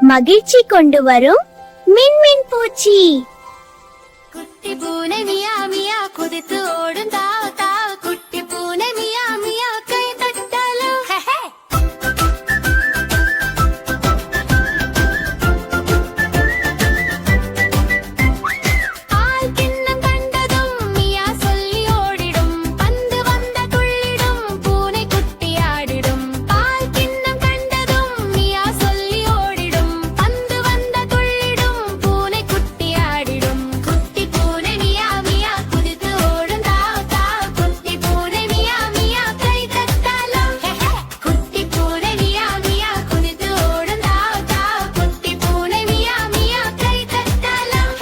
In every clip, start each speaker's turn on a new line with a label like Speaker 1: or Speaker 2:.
Speaker 1: மகிழ்ச்சி கொண்டு வரும் மின்மின் பூச்சி.
Speaker 2: குட்டி பூனை மியா மியா குதித்து ஓடும் தாவ தாவ, குட்டி பூனை மியா மியா கை தட்டலும். பால் கிண்ணம் கண்டதும் மியா சொல்லி ஓடிடும், பந்து வந்த துள்ளிடும், பூனை குட்டி ஆடிடும். பால் கிண்ணம் கண்டதும் மியா சொல்லி ஓடிடும், பந்து வந்த துள்ளிடும், பூனை குட்டி ஆடிடும். குட்டி பூனை மியா மியா குதித்து ஓடும் தாவ தாவ, குட்டி பூனை மியா மியா கை தட்டலும். குட்டி பூனை மியா மியா குதித்து ஓடும் தாவ தாவ, குட்டி பூனை மியா மியா கை தட்டலும்.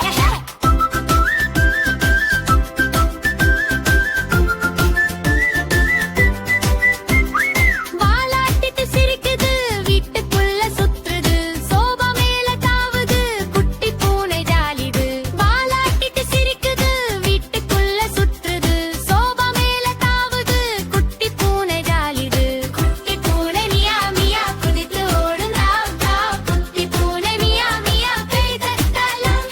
Speaker 2: வாலாட்டிட்டு சிரிக்குது, வீட்டுக்குள்ள சுத்துது, சோபா மேல தாவுது, குட்டி பூனை ஜாலிது. வாலாட்டிட்டு சிரிக்குது, வீட்டுக்குள்ள சுத்துது, சோபா மேல தாவுது, குட்டி பூனை ஜாலிது. குட்டி பூனை மியா மியா குதித்து ஓடும் தாவ தாவ, குட்டி பூனை மியா மியா கை தட்டலும்.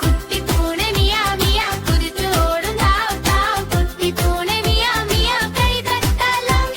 Speaker 2: குட்டி பூனை மியா மியா குதித்து ஓடும் தாவ தாவ, குட்டி பூனை மியா மியா கை தட்டலும்.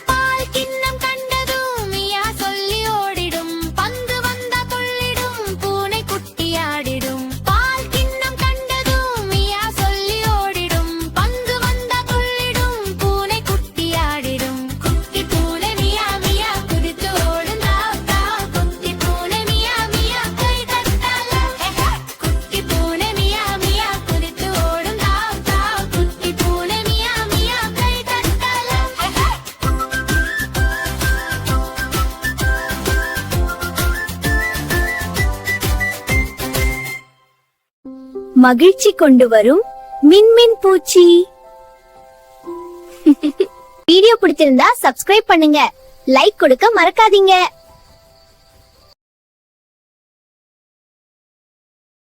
Speaker 2: பால் கிண்ணம் கண்டதும் மியா சொல்லி ஓடிடும், பந்து வந்தா துள்ளிடும், பூனை குட்டி ஆடிடும். பால் கிண்ணம் கண்டதும் மியா சொல்லி ஓடிடும், பந்து வந்தா துள்ளிடும், பூனை குட்டி ஆடிடும். குட்டி பூனை மியா மியா குதித்து ஓடும் தாவ தாவ, குட்டி பூனை மியா மியா கை தட்டலும். குட்டி பூனை மியா மியா குதித்து ஓடும் தாவ தாவ, குட்டி பூனை மியா மியா கை தட்டலும்.
Speaker 1: மகிழ்ச்சி கொண்டு வரும் மின்மின் பூச்சி. வீடியோ பிடிச்சிருந்தா சப்ஸ்கிரைப் பண்ணுங்க, லைக் கொடுக்க மறக்காதீங்க.